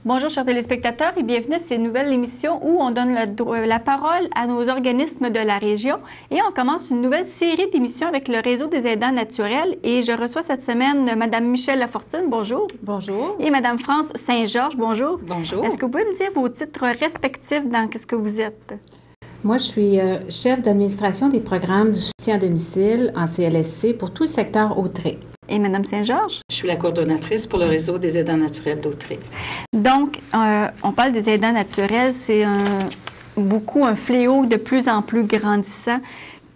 Bonjour chers téléspectateurs et bienvenue à cette nouvelle émission où on donne la parole à nos organismes de la région et on commence une nouvelle série d'émissions avec le Réseau des aidants naturels et je reçois cette semaine Mme Michèle Lafortune, bonjour. Bonjour. Et Mme France Saint-Georges, bonjour. Bonjour. Est-ce que vous pouvez me dire vos titres respectifs dans ce que vous êtes? Moi, je suis chef d'administration des programmes du soutien à domicile en CLSC pour tout le secteur Autrey. Et Mme Saint-Georges? Je suis la coordonnatrice pour le Réseau des aidants naturels d'Autrey. Donc, on parle des aidants naturels, c'est beaucoup un fléau de plus en plus grandissant.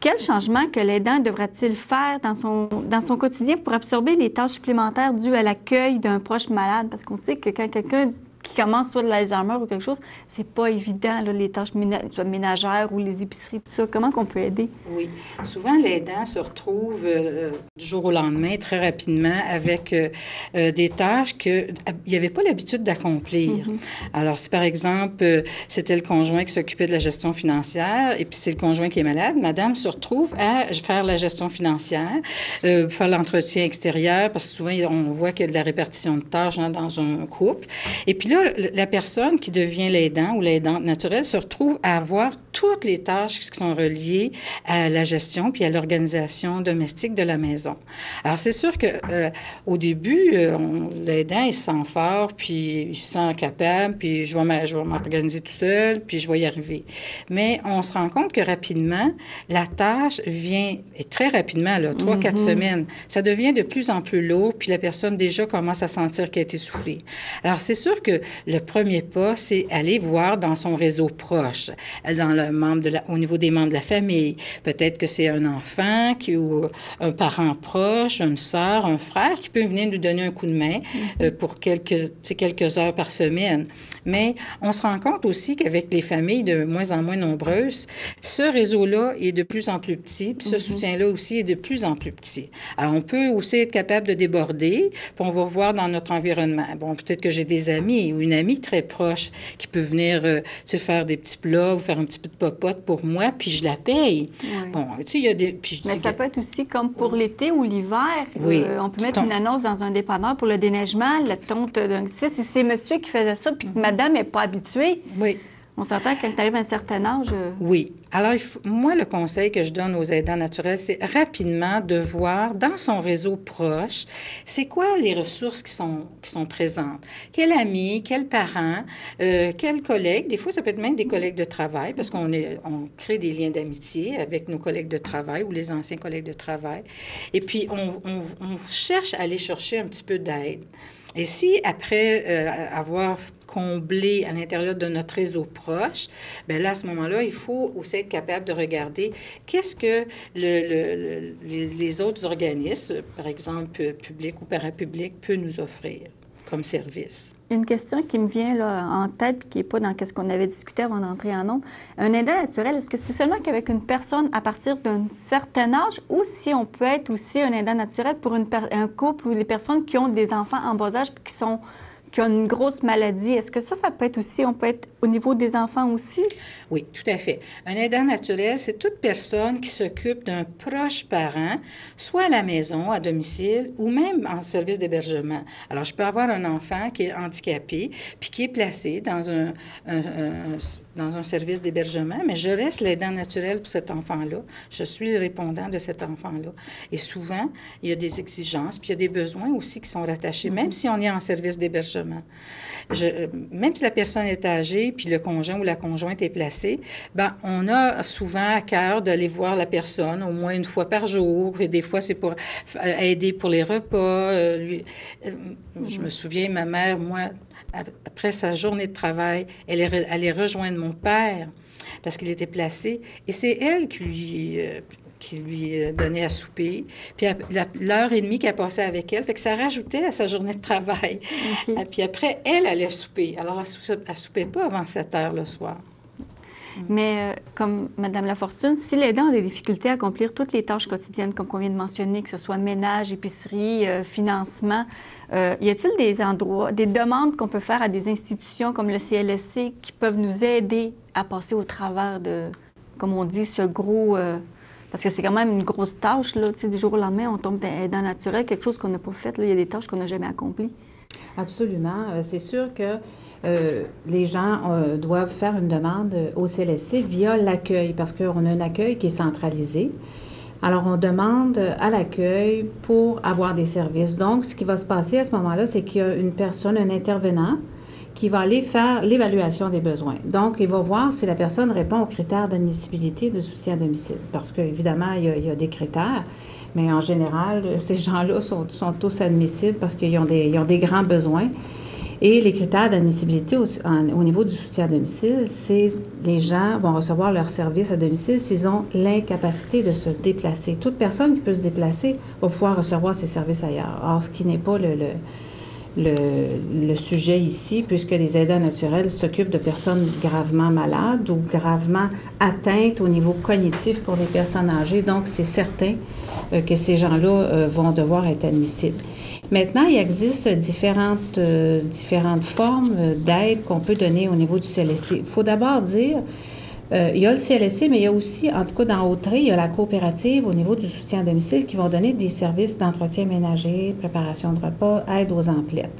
Quel changement que l'aidant devra-t-il faire dans son quotidien pour absorber les tâches supplémentaires dues à l'accueil d'un proche malade? Parce qu'on sait que quand quelqu'un qui commence soit de l'Alzheimer ou quelque chose, c'est pas évident, là, les tâches soit ménagères ou les épiceries, tout ça. Comment qu'on peut aider? Oui. Souvent, l'aidant se retrouve du jour au lendemain, très rapidement, avec des tâches qu'il n'y avait pas l'habitude d'accomplir. Alors, si par exemple, c'était le conjoint qui s'occupait de la gestion financière et puis c'est le conjoint qui est malade, madame se retrouve à faire la gestion financière, faire l'entretien extérieur, parce que souvent, on voit qu'il y a de la répartition de tâches dans un couple. Et puis là, la personne qui devient l'aidant ou l'aidante naturelle se retrouve à avoir toutes les tâches qui sont reliées à la gestion puis à l'organisation domestique de la maison. Alors, c'est sûr que au début, l'aidant, il se sent fort, puis il se sent capable, puis je vais m'organiser tout seul, puis je vais y arriver. Mais on se rend compte que rapidement, la tâche vient, et très rapidement, là, 3-4 semaines, ça devient de plus en plus lourd, puis la personne déjà commence à sentir qu'elle est essoufflée. Alors, c'est sûr que le premier pas, c'est aller voir dans son réseau proche, au niveau des membres de la famille. Peut-être que c'est un enfant ou un parent proche, une sœur, un frère qui peut venir nous donner un coup de main pour quelques heures par semaine. Mais on se rend compte aussi qu'avec les familles de moins en moins nombreuses, ce réseau-là est de plus en plus petit, puis ce soutien-là aussi est de plus en plus petit. Alors, on peut aussi être capable de déborder, puis on va voir dans notre environnement. Bon, peut-être que j'ai des amis ou une amie très proche qui peut venir faire des petits plats ou faire un petit peu de popote pour moi, puis je la paye. Oui. Bon, tu sais, il y a des... Mais ça peut être aussi comme pour l'été ou l'hiver. Oui. On peut mettre une annonce dans un dépanneur pour le déneigement, la tonte. Si c'est monsieur qui faisait ça, puis que madame n'est pas habituée. Oui. On s'entend que quand tu arrives à un certain âge... Oui. Alors, moi, le conseil que je donne aux aidants naturels, c'est rapidement de voir dans son réseau proche, c'est quoi les ressources qui sont présentes. Quel ami, quel parent, quel collègue. Des fois, ça peut être même des collègues de travail, parce qu'on crée des liens d'amitié avec nos collègues de travail ou les anciens collègues de travail. Et puis, on cherche à aller chercher un petit peu d'aide. Et si, après avoir comblé à l'intérieur de notre réseau proche, bien là, à ce moment-là, il faut aussi être capable de regarder qu'est-ce que les autres organismes, par exemple publics ou parapublics, peuvent nous offrir comme service. Une question qui me vient là, en tête, qui n'est pas dans ce qu'on avait discuté avant d'entrer en ondes. Un aidant naturel, est-ce que c'est seulement qu'avec une personne à partir d'un certain âge ou si on peut être aussi un aidant naturel pour un couple ou des personnes qui ont des enfants en bas âge qui ont une grosse maladie? Est-ce que ça peut être aussi, on peut être au niveau des enfants aussi? Oui, tout à fait. Un aidant naturel, c'est toute personne qui s'occupe d'un proche parent, soit à la maison, à domicile, ou même en service d'hébergement. Alors, je peux avoir un enfant qui est handicapé, puis qui est placé dans un service d'hébergement, mais je reste l'aidant naturel pour cet enfant-là. Je suis le répondant de cet enfant-là. Et souvent, il y a des exigences, puis il y a des besoins aussi qui sont rattachés, même si on est en service d'hébergement. Même si la personne est âgée, puis le conjoint ou la conjointe est placée, bien, on a souvent à cœur d'aller voir la personne au moins une fois par jour. Et des fois, c'est pour aider pour les repas. Je me souviens, ma mère, moi, après sa journée de travail, elle allait rejoindre mon père parce qu'il était placé. Et c'est elle qui lui donnait à souper. Puis l'heure et demie qu'elle passait avec elle, fait que ça rajoutait à sa journée de travail. Okay. Puis après, elle allait souper. Alors, elle ne soupait pas avant 7 heures le soir. Mais comme Mme Lafortune, si l'aidant a des difficultés à accomplir toutes les tâches quotidiennes, comme on vient de mentionner, que ce soit ménage, épicerie, financement, y a-t-il des endroits, des demandes qu'on peut faire à des institutions comme le CLSC qui peuvent nous aider à passer au travers de, comme on dit, ce gros... parce que c'est quand même une grosse tâche, là, tu sais, du jour au lendemain, on tombe dans le naturel, quelque chose qu'on n'a pas fait, là, il y a des tâches qu'on n'a jamais accomplies. Absolument. C'est sûr que les gens doivent faire une demande au CLSC via l'accueil, parce qu'on a un accueil qui est centralisé. Alors, on demande à l'accueil pour avoir des services. Donc, ce qui va se passer à ce moment-là, c'est qu'il y a une personne, un intervenant, qui va aller faire l'évaluation des besoins. Donc, il va voir si la personne répond aux critères d'admissibilité de soutien à domicile. Parce qu'évidemment, il y a des critères, mais en général, ces gens-là sont tous admissibles parce qu'ils ont des grands besoins. Et les critères d'admissibilité au niveau du soutien à domicile, c'est les gens vont recevoir leurs services à domicile s'ils ont l'incapacité de se déplacer. Toute personne qui peut se déplacer va pouvoir recevoir ses services ailleurs. Or, ce qui n'est pas le sujet ici, puisque les aidants naturels s'occupent de personnes gravement malades ou gravement atteintes au niveau cognitif pour les personnes âgées. Donc, c'est certain que ces gens-là vont devoir être admissibles. Maintenant, il existe différentes formes d'aide qu'on peut donner au niveau du CLSC. Il faut d'abord dire, il y a le CLSC, mais il y a aussi, en tout cas dans Autrey, il y a la coopérative au niveau du soutien à domicile qui vont donner des services d'entretien ménager, préparation de repas, aide aux emplettes.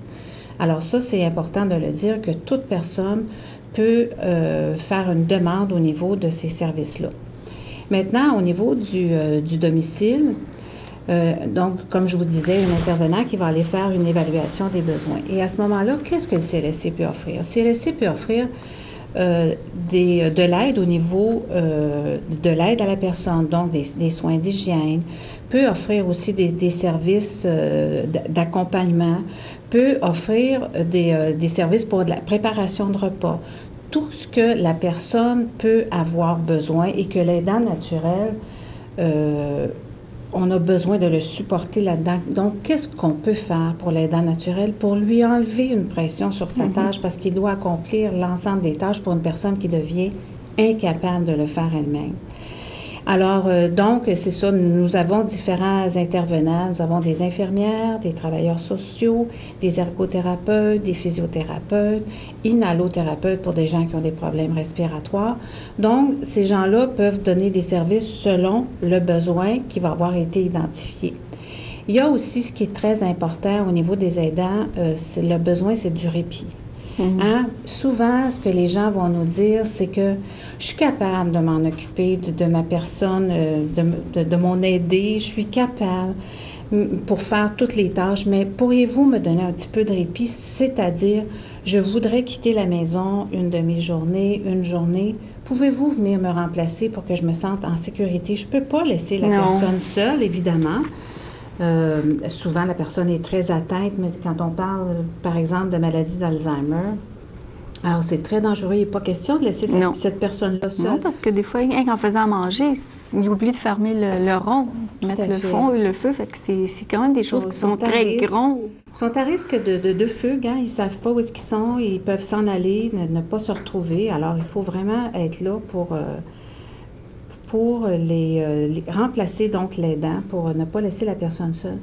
Alors ça, c'est important de le dire que toute personne peut faire une demande au niveau de ces services-là. Maintenant, au niveau du domicile, donc, comme je vous disais, un intervenant qui va aller faire une évaluation des besoins. Et à ce moment-là, qu'est-ce que le CLSC peut offrir? Le CLSC peut offrir de l'aide au niveau de l'aide à la personne, donc des soins d'hygiène, peut offrir aussi des services d'accompagnement, peut offrir des services pour de la préparation de repas. Tout ce que la personne peut avoir besoin et que l'aidant naturel on a besoin de le supporter là-dedans. Donc, qu'est-ce qu'on peut faire pour l'aidant naturel pour lui enlever une pression sur sa tâche parce qu'il doit accomplir l'ensemble des tâches pour une personne qui devient incapable de le faire elle-même? Alors, donc, c'est ça, nous avons différents intervenants. Nous avons des infirmières, des travailleurs sociaux, des ergothérapeutes, des physiothérapeutes, inhalothérapeutes pour des gens qui ont des problèmes respiratoires. Donc, ces gens-là peuvent donner des services selon le besoin qui va avoir été identifié. Il y a aussi ce qui est très important au niveau des aidants, le besoin, c'est du répit. Hein? Souvent, ce que les gens vont nous dire, c'est que je suis capable de m'en occuper de ma personne, de mon aidé, je suis capable pour faire toutes les tâches, mais pourriez-vous me donner un petit peu de répit, c'est-à-dire, je voudrais quitter la maison une demi-journée, une journée, pouvez-vous venir me remplacer pour que je me sente en sécurité? Je ne peux pas laisser la personne seule, évidemment. Souvent, la personne est très atteinte, mais quand on parle, par exemple, de maladie d'Alzheimer, alors c'est très dangereux. Il n'est pas question de laisser cette personne-là seule. Non, parce que des fois, en faisant à manger, il oublie de fermer le rond, mettre le fond et le feu. Fait que c'est quand même des choses qui sont très grandes. Ils sont à risque de fugue. Hein? Ils ne savent pas où est-ce qu'ils sont. Ils peuvent s'en aller, ne pas se retrouver. Alors, il faut vraiment être là pour les remplacer, donc l'aidant, pour ne pas laisser la personne seule.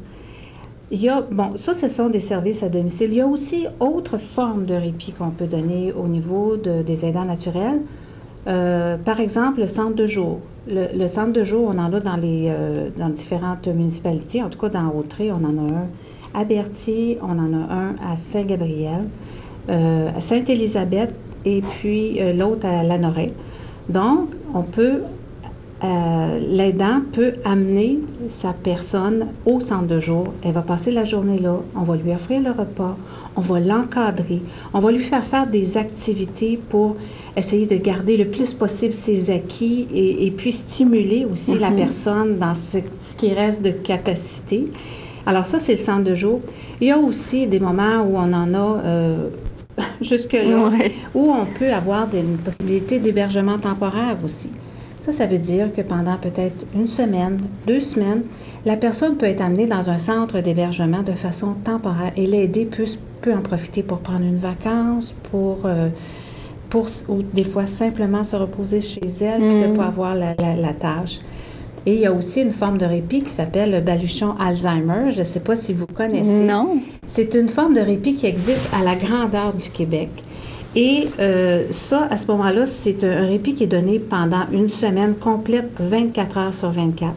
Il y a, ça, ce sont des services à domicile. Il y a aussi autres formes de répit qu'on peut donner au niveau des aidants naturels. Par exemple, le centre de jour. Le centre de jour, on en a dans différentes municipalités. En tout cas, dans Autrey, on en a un à Berthier, on en a un à Saint-Gabriel, à Sainte-Élisabeth et puis l'autre à Lanoraie. Donc, l'aidant peut amener sa personne au centre de jour. Elle va passer la journée là. On va lui offrir le repas. On va l'encadrer. On va lui faire des activités pour essayer de garder le plus possible ses acquis et puis stimuler aussi la personne dans ce qui reste de capacité. Alors ça, c'est le centre de jour. Il y a aussi des moments où on en a jusque-là, où on peut avoir une possibilité d'hébergement temporaire aussi. Ça veut dire que pendant peut-être 1 semaine, 2 semaines, la personne peut être amenée dans un centre d'hébergement de façon temporaire et l'aider peut en profiter pour prendre une vacance, ou des fois simplement se reposer chez elle puis de ne pas avoir la tâche. Et il y a aussi une forme de répit qui s'appelle le baluchon Alzheimer. Je ne sais pas si vous connaissez. Non. C'est une forme de répit qui existe à la grandeur du Québec. Et ça, à ce moment-là, c'est un répit qui est donné pendant 1 semaine complète, 24 heures sur 24.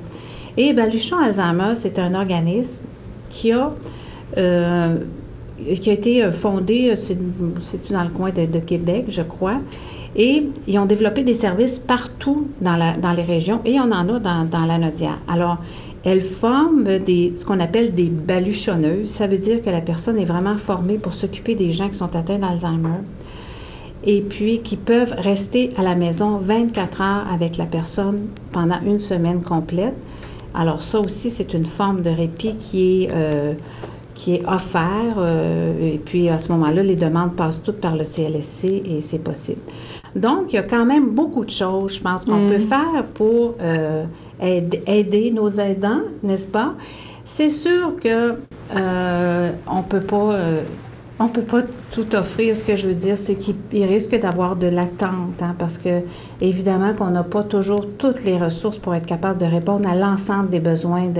Et Baluchon Alzheimer, c'est un organisme qui a qui a été fondée, c'est dans le coin de Québec, je crois. Et ils ont développé des services partout dans les régions et on en a dans la Lanaudière. Alors, elles forment ce qu'on appelle des baluchonneuses. Ça veut dire que la personne est vraiment formée pour s'occuper des gens qui sont atteints d'Alzheimer et puis qui peuvent rester à la maison 24 heures avec la personne pendant une semaine complète. Alors ça aussi, c'est une forme de répit qui est offert. Et puis à ce moment-là, les demandes passent toutes par le CLSC et c'est possible. Donc, il y a quand même beaucoup de choses, je pense, qu'on peut faire pour aider nos aidants, n'est-ce pas? C'est sûr que on peut pas tout offrir. Ce que je veux dire, c'est qu'il risque d'avoir de l'attente, hein, parce que évidemment qu'on n'a pas toujours toutes les ressources pour être capable de répondre à l'ensemble des besoins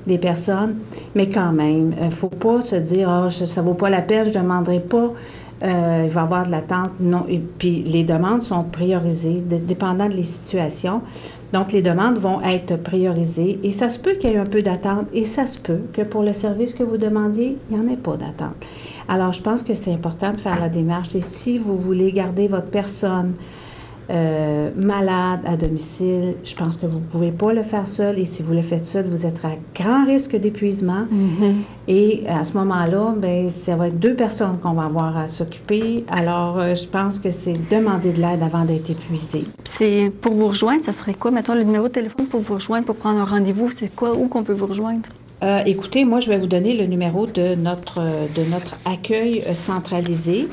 des personnes, mais quand même, il ne faut pas se dire « Ah, ça ne vaut pas la peine, je ne demanderai pas ». Il va y avoir de l'attente. Non. Et puis, les demandes sont priorisées, dépendant des situations. Donc, les demandes vont être priorisées et ça se peut qu'il y ait un peu d'attente et ça se peut que pour le service que vous demandiez, il n'y en ait pas d'attente. Alors, je pense que c'est important de faire la démarche et si vous voulez garder votre personne malade à domicile, je pense que vous ne pouvez pas le faire seul et si vous le faites seul, vous êtes à grand risque d'épuisement. Et à ce moment-là, bien, ça va être 2 personnes qu'on va avoir à s'occuper. Alors, je pense que c'est demander de l'aide avant d'être épuisé. C'est pour vous rejoindre, ça serait quoi? Mettons le numéro de téléphone pour vous rejoindre, pour prendre un rendez-vous, c'est quoi? Où qu'on peut vous rejoindre? Écoutez, moi, je vais vous donner le numéro de notre accueil centralisé.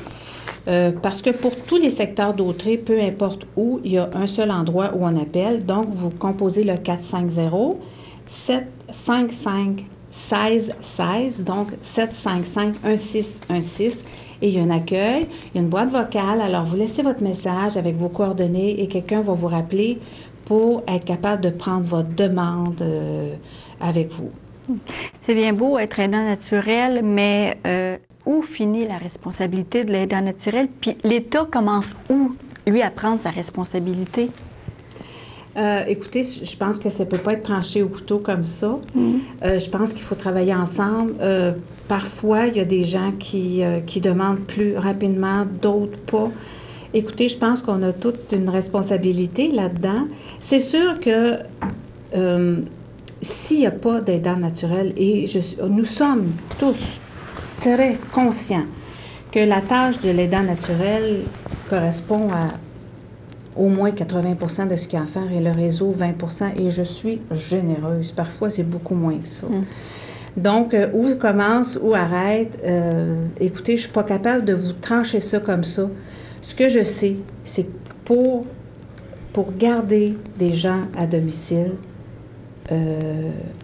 Parce que pour tous les secteurs d'Autrey, peu importe où, il y a un seul endroit où on appelle. Donc, vous composez le 450-755-1616, donc 755-1616. Et il y a un accueil, il y a une boîte vocale. Alors, vous laissez votre message avec vos coordonnées et quelqu'un va vous rappeler pour être capable de prendre votre demande avec vous. C'est bien beau être aidant naturel, mais où finit la responsabilité de l'aidant naturel? Puis l'État commence où, lui, à prendre sa responsabilité? Écoutez, je pense que ça ne peut pas être tranché au couteau comme ça. Je pense qu'il faut travailler ensemble. Parfois, il y a des gens qui demandent plus rapidement, d'autres pas. Écoutez, je pense qu'on a toute une responsabilité là-dedans. C'est sûr que s'il n'y a pas d'aidant naturel, et nous sommes tous très conscients que la tâche de l'aidant naturel correspond à au moins 80 de ce qu'il y a à faire et le réseau 20 et je suis généreuse. Parfois, c'est beaucoup moins que ça. Donc, où commence, où arrête, écoutez, je ne suis pas capable de vous trancher ça comme ça. Ce que je sais, c'est que pour garder des gens à domicile,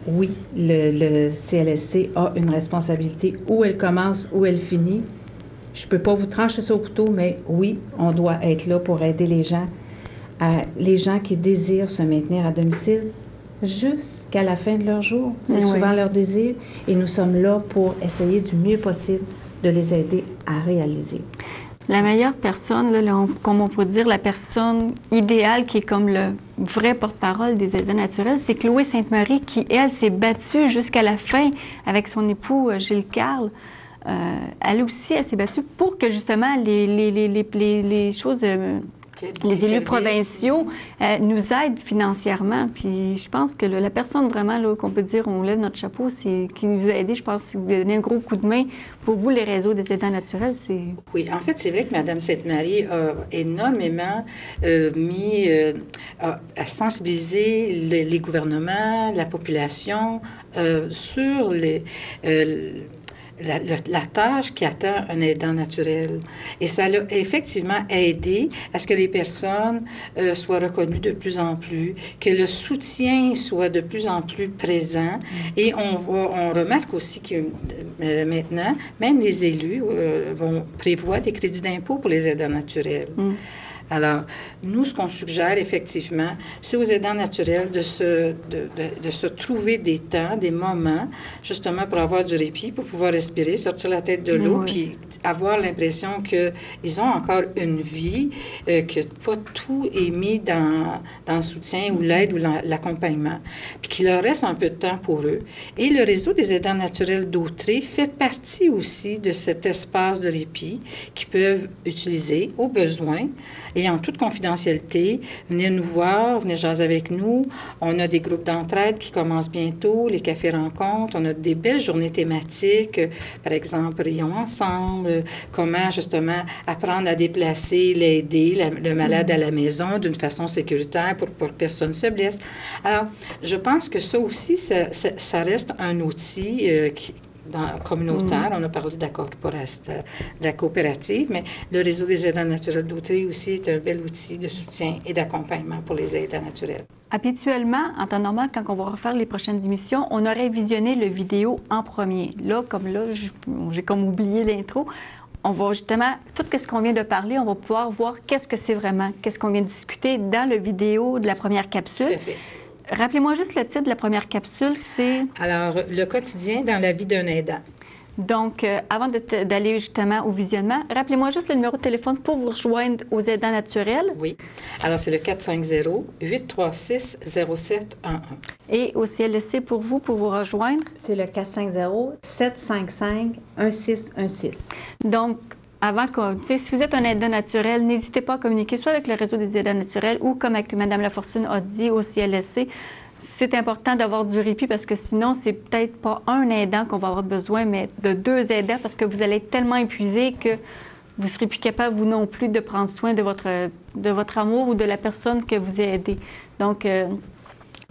oui, le CLSC a une responsabilité. Où elle commence, où elle finit. Je ne peux pas vous trancher ça au couteau, mais oui, on doit être là pour aider les gens qui désirent se maintenir à domicile jusqu'à la fin de leur jour. C'est souvent leur désir et nous sommes là pour essayer du mieux possible de les aider à réaliser. La meilleure personne, là, comme on pourrait dire, la personne idéale qui est comme le vrai porte-parole des aidants naturels, c'est Chloé Sainte-Marie qui, elle, s'est battue jusqu'à la fin avec son époux Gilles Carle. Elle aussi, elle s'est battue pour que justement les choses... les élus provinciaux nous aident financièrement. Puis je pense que la personne vraiment là, qu'on peut dire, on lève notre chapeau, c'est qui nous a aidés. Je pense que vous donnez un gros coup de main pour vous, les réseaux des aidants naturels. Oui, en fait, c'est vrai que Mme Sainte-Marie a énormément a sensibilisé les gouvernements, la population sur la tâche qui attend un aidant naturel. Et ça l'a effectivement aidé à ce que les personnes soient reconnues de plus en plus, que le soutien soit de plus en plus présent. Et on remarque aussi que maintenant, même les élus prévoient des crédits d'impôt pour les aidants naturels. Alors, nous, ce qu'on suggère effectivement, c'est aux aidants naturels de se trouver des temps, des moments, justement pour avoir du répit, pour pouvoir respirer, sortir la tête de l'eau, puis avoir l'impression qu'ils ont encore une vie, que pas tout est mis dans le soutien ou l'aide ou l'accompagnement, puis qu'il leur reste un peu de temps pour eux. Et le réseau des aidants naturels d'Autrey fait partie aussi de cet espace de répit qu'ils peuvent utiliser au besoin et en toute confidentialité. Venez nous voir, venez jaser avec nous. On a des groupes d'entraide qui commencent bientôt, les cafés rencontres. On a des belles journées thématiques, par exemple, Rions ensemble, comment justement apprendre à déplacer, l'aider, le malade à la maison d'une façon sécuritaire pour que personne ne se blesse. Alors, je pense que ça aussi, ça reste un outil communautaire. On a parlé de la coopérative, mais le réseau des aidants naturels d'Autrey aussi est un bel outil de soutien et d'accompagnement pour les aidants naturels. Habituellement, en temps normal, quand on va refaire les prochaines émissions, on aurait visionné le vidéo en premier. Là, j'ai comme oublié l'intro. On va justement, tout ce qu'on vient de parler, on va pouvoir voir qu'est-ce que c'est vraiment, qu'est-ce qu'on vient de discuter dans le vidéo de la première capsule. Tout à fait. Rappelez-moi juste le titre de la première capsule, c'est... Alors, le quotidien dans la vie d'un aidant. Donc, avant d'aller justement au visionnement, rappelez-moi juste le numéro de téléphone pour vous rejoindre aux aidants naturels. Oui. Alors, c'est le 450-836-0711. Et au CLSC pour vous rejoindre? C'est le 450-755-1616. Donc, si vous êtes un aidant naturel, n'hésitez pas à communiquer soit avec le réseau des aidants naturels ou comme avec Mme Lafortune a dit au CLSC. C'est important d'avoir du répit parce que sinon, c'est peut-être pas un aidant qu'on va avoir besoin, mais de 2 aidants parce que vous allez être tellement épuisé que vous ne serez plus capable, vous non plus, de prendre soin de votre amour ou de la personne que vous aidez. Donc,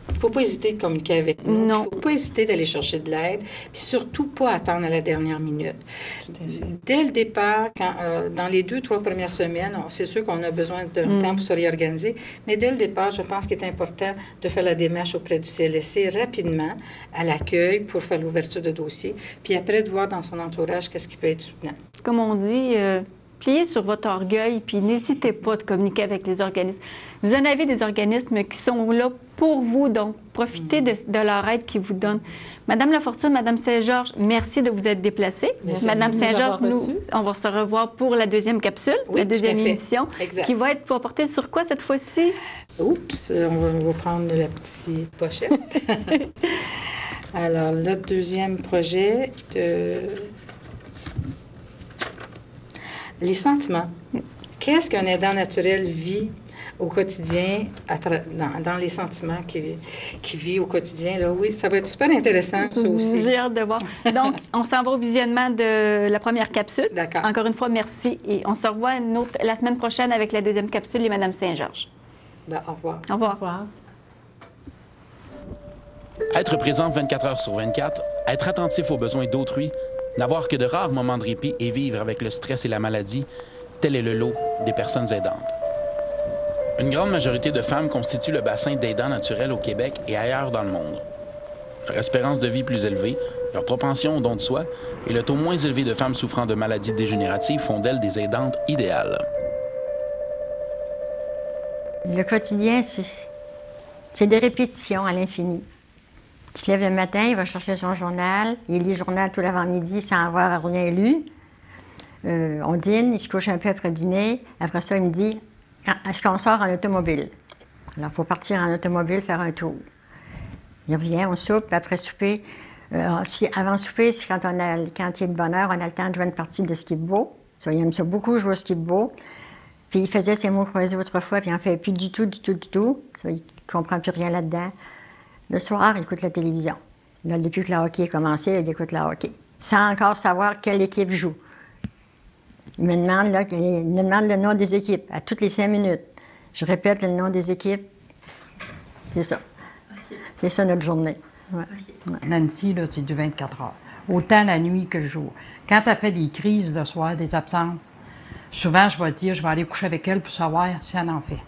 il ne faut pas hésiter de communiquer avec nous. Il ne faut pas hésiter d'aller chercher de l'aide. Puis surtout, pas attendre à la dernière minute. Dès le départ, dans les 2-3 premières semaines, c'est sûr qu'on a besoin d'un temps pour se réorganiser, mais dès le départ, je pense qu'il est important de faire la démarche auprès du CLSC rapidement à l'accueil pour faire l'ouverture de dossier, puis après de voir dans son entourage qu'est-ce qui peut être soutenant. Comme on dit... pliez sur votre orgueil, puis n'hésitez pas de communiquer avec les organismes. Vous en avez des organismes qui sont là pour vous, donc profitez de leur aide qu'ils vous donnent. Madame Lafortune, Madame Saint-Georges, merci de vous être déplacée. Madame Saint-Georges, on va se revoir pour la deuxième capsule, la deuxième émission, qui va porter sur quoi cette fois-ci? Oups, on va prendre la petite pochette. Alors, le deuxième projet les sentiments. Qu'est-ce qu'un aidant naturel vit au quotidien dans les sentiments qu'il vit au quotidien? Là? Oui, ça va être super intéressant, ça aussi. J'ai hâte de voir. Donc, on s'en va au visionnement de la première capsule. D'accord. Encore une fois, merci. Et on se revoit la semaine prochaine avec la deuxième capsule et Mme Saint-Georges. Au revoir. Au revoir. Au revoir. Être présent 24 heures sur 24, être attentif aux besoins d'autrui, n'avoir que de rares moments de répit et vivre avec le stress et la maladie, tel est le lot des personnes aidantes. Une grande majorité de femmes constituent le bassin d'aidants naturels au Québec et ailleurs dans le monde. Leur espérance de vie plus élevée, leur propension au don de soi et le taux moins élevé de femmes souffrant de maladies dégénératives font d'elles des aidantes idéales. Le quotidien, c'est des répétitions à l'infini. Il se lève le matin, il va chercher son journal, il lit le journal tout l'avant-midi sans avoir rien lu. On dîne, il se couche un peu après dîner. Après ça, il me dit « Est-ce qu'on sort en automobile? » Alors, il faut partir en automobile, faire un tour. Il revient, on soupe, après souper. Avant souper, c'est quand il y a de bonheur, on a le temps de jouer une partie de skip-bo. Il aime ça beaucoup jouer au skip-bo. Puis il faisait ses mots croisés autrefois, puis il n'en fait plus du tout. Il ne comprend plus rien là-dedans. Le soir, il écoute la télévision. Là, depuis que le hockey a commencé, il écoute le hockey. Sans encore savoir quelle équipe joue. Il me demande le nom des équipes à toutes les 5 minutes. Je répète le nom des équipes. C'est ça. Okay. C'est ça notre journée. Ouais. Okay. Ouais. Nancy, là, c'est du 24 heures. Autant la nuit que le jour. Quand elle fait des crises le soir, des absences, souvent, je vais dire, je vais aller coucher avec elle pour savoir si elle en fait.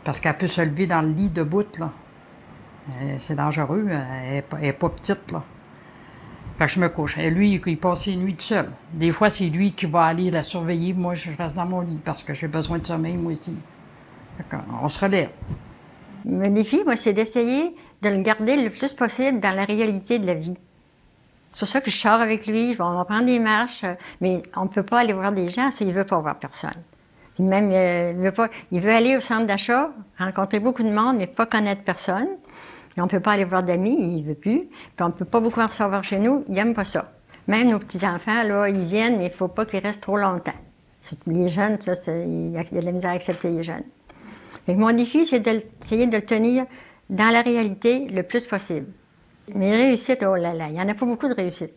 Parce qu'elle peut se lever dans le lit debout, là. C'est dangereux. Elle n'est pas petite, là. Fait que je me couche. Et lui, il passe les nuits tout seul. Des fois, c'est lui qui va aller la surveiller. Moi, je reste dans mon lit parce que j'ai besoin de sommeil, moi aussi. Fait qu'on se relève. Le défi, moi, c'est d'essayer de le garder le plus possible dans la réalité de la vie. C'est pour ça que je sors avec lui, on va prendre des marches, mais on ne peut pas aller voir des gens, ça, il ne veut pas voir personne. Puis même, il veut aller au centre d'achat, rencontrer beaucoup de monde, mais pas connaître personne. Et on ne peut pas aller voir d'amis, il ne veut plus. Puis on ne peut pas beaucoup en recevoir chez nous, il n'aime pas ça. Même nos petits-enfants, là, ils viennent, mais il ne faut pas qu'ils restent trop longtemps. Surtout les jeunes, ça, il y a de la misère à accepter les jeunes. Fait que mon défi, c'est d'essayer de le tenir dans la réalité le plus possible. Mais réussite, oh là là, il n'y en a pas beaucoup de réussite.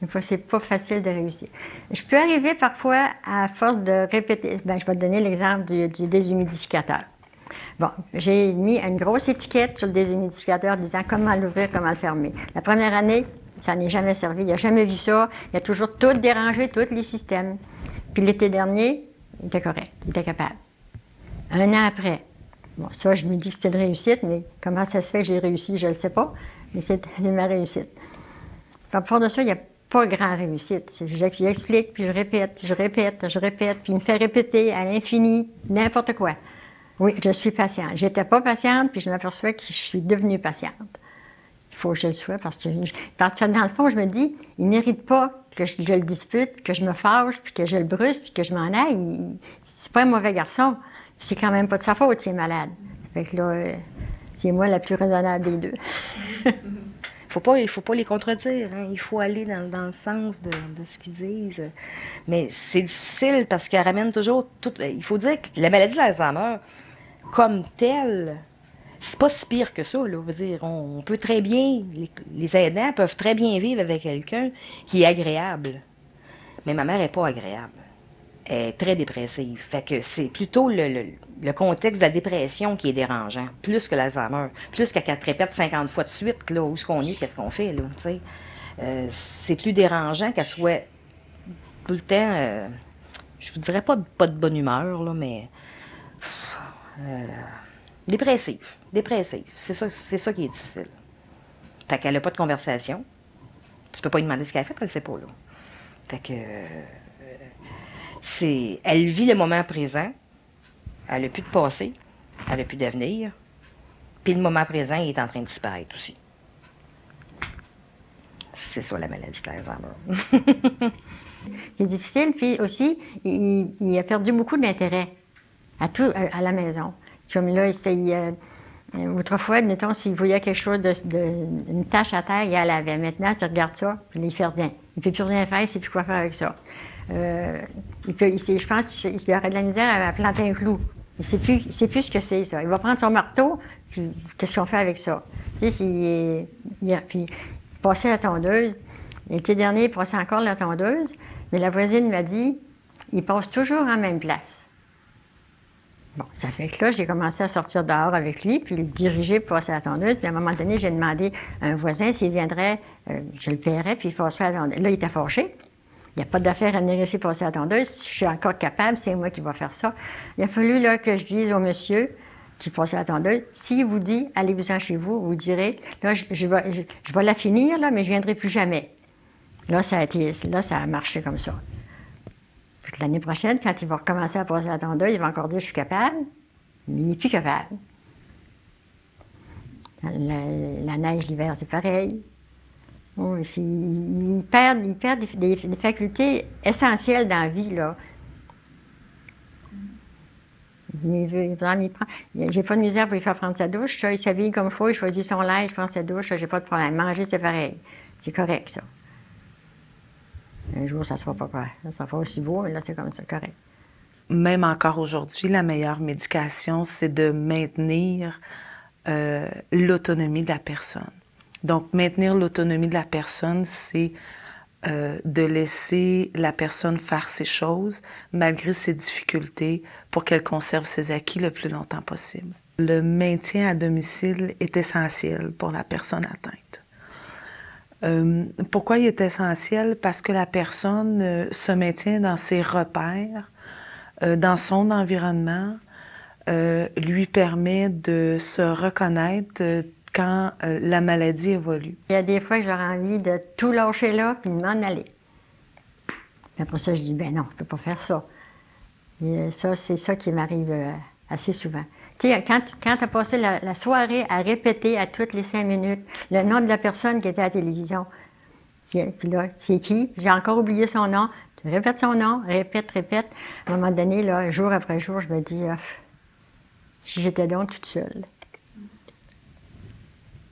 Une fois, c'est pas facile de réussir. Je peux arriver parfois, à force de répéter, je vais te donner l'exemple du déshumidificateur. Bon, j'ai mis une grosse étiquette sur le déshumidificateur disant comment l'ouvrir, comment le fermer. La première année, ça n'est jamais servi, il n'a jamais vu ça, il a toujours tout dérangé, tous les systèmes. Puis l'été dernier, il était correct, il était capable. Un an après, bon, ça, je me dis que c'était une réussite, mais comment ça se fait que j'ai réussi, je ne le sais pas, mais c'est ma réussite. À part de ça, il n'y a pas grand réussite. J'explique, puis je répète, puis il me fait répéter à l'infini, n'importe quoi. Oui, je suis patiente. J'étais pas patiente, puis je m'aperçois que je suis devenue patiente. Il faut que je le sois, parce que dans le fond, je me dis, il ne mérite pas que je le dispute, que je me fâche, puis que je le brusque, puis que je m'en aille. C'est pas un mauvais garçon. C'est quand même pas de sa faute s'il est malade. Fait que là, c'est moi la plus raisonnable des deux. Il faut pas les contredire. Hein. Il faut aller dans le sens de ce qu'ils disent. Mais c'est difficile parce qu'elle ramène toujours tout. Il faut dire que la maladie d'Alzheimer, comme telle, c'est pas si pire que ça. Là. Je veux dire, on peut très bien, les aidants peuvent très bien vivre avec quelqu'un qui est agréable. Mais ma mère n'est pas agréable. Elle est très dépressive. Fait que c'est plutôt le contexte de la dépression qui est dérangeant, plus que l'Alzheimer. Plus qu'elle te répète 50 fois de suite, là, où est-ce qu'on est, qu'est-ce qu'on fait, là, tu sais. C'est plus dérangeant qu'elle soit tout le temps, je vous dirais pas de bonne humeur, là, mais dépressive. C'est ça qui est difficile. Fait qu'elle n'a pas de conversation. Tu peux pas lui demander ce qu'elle a fait, elle ne sait pas, là. Fait que... elle vit le moment présent, elle n'a plus de passé, elle n'a plus d'avenir, puis le moment présent, il est en train de disparaître aussi. C'est ça la maladie d'Alzheimer. C'est difficile, puis aussi, il a perdu beaucoup d'intérêt à la maison. Comme là, autrefois, mettons, s'il voyait quelque chose, une tache à terre, il la lavait. Maintenant, tu regardes ça, puis il ne fait rien. Il ne peut plus rien faire, il ne sait plus quoi faire avec ça. Je pense qu'il aurait de la misère à planter un clou. Il ne sait plus ce que c'est, ça. Il va prendre son marteau, puis qu'est-ce qu'on fait avec ça? Puis il passait la tondeuse. L'été dernier, il passait encore la tondeuse, mais la voisine m'a dit, il passe toujours en même place. Bon, ça fait que là, j'ai commencé à sortir dehors avec lui, puis le diriger pour passer à la tondeuse. Puis à un moment donné, j'ai demandé à un voisin s'il viendrait, je le paierais, puis il passait à la tondeuse. Là, il était fâché. Il n'y a pas d'affaire à venir ici passer à la tondeuse. Si je suis encore capable, c'est moi qui vais faire ça. Il a fallu là, que je dise au monsieur qui passait à la tondeuse, s'il vous dit, allez-vous-en chez vous, vous direz, là, je vais la finir, là, mais je ne viendrai plus jamais. Là, ça a marché comme ça. Puis l'année prochaine, quand il va recommencer à passer à la tondeuse, il va encore dire, je suis capable, mais il n'est plus capable. La neige l'hiver, c'est pareil. Oh, il perd des facultés essentielles dans la vie, là. J'ai pas de misère pour lui faire prendre sa douche. Ça, il s'habille comme il faut, il choisit son linge, il prend sa douche, j'ai pas de problème. Manger, c'est pareil. C'est correct, ça. Un jour, ça sera pas ça sera pas aussi beau, mais là, c'est comme ça, correct. Même encore aujourd'hui, la meilleure médication, c'est de maintenir l'autonomie de la personne. Donc, maintenir l'autonomie de la personne, c'est de laisser la personne faire ses choses malgré ses difficultés pour qu'elle conserve ses acquis le plus longtemps possible. Le maintien à domicile est essentiel pour la personne atteinte. Pourquoi il est essentiel? Parce que la personne se maintient dans ses repères, dans son environnement, lui permet de se reconnaître quand la maladie évolue. Il y a des fois que j'aurais envie de tout lâcher là puis de m'en aller. Puis après ça, je dis, ben non, je ne peux pas faire ça. Et ça, c'est ça qui m'arrive assez souvent. Tu sais, quand tu as passé la soirée à répéter à toutes les 5 minutes le nom de la personne qui était à la télévision, puis là, c'est qui? J'ai encore oublié son nom. Tu répètes son nom, répète. À un moment donné, là, jour après jour, je me dis, si j'étais donc toute seule.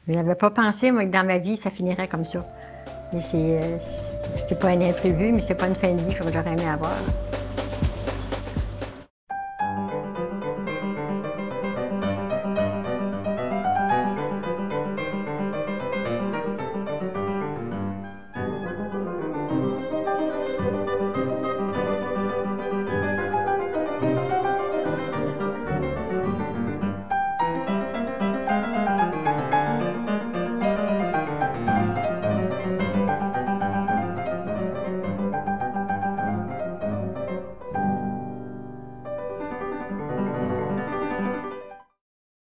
Je n'avais pas pensé, moi, que dans ma vie, ça finirait comme ça. Mais c'était pas un imprévu, mais c'est pas une fin de vie que j'aurais aimé avoir.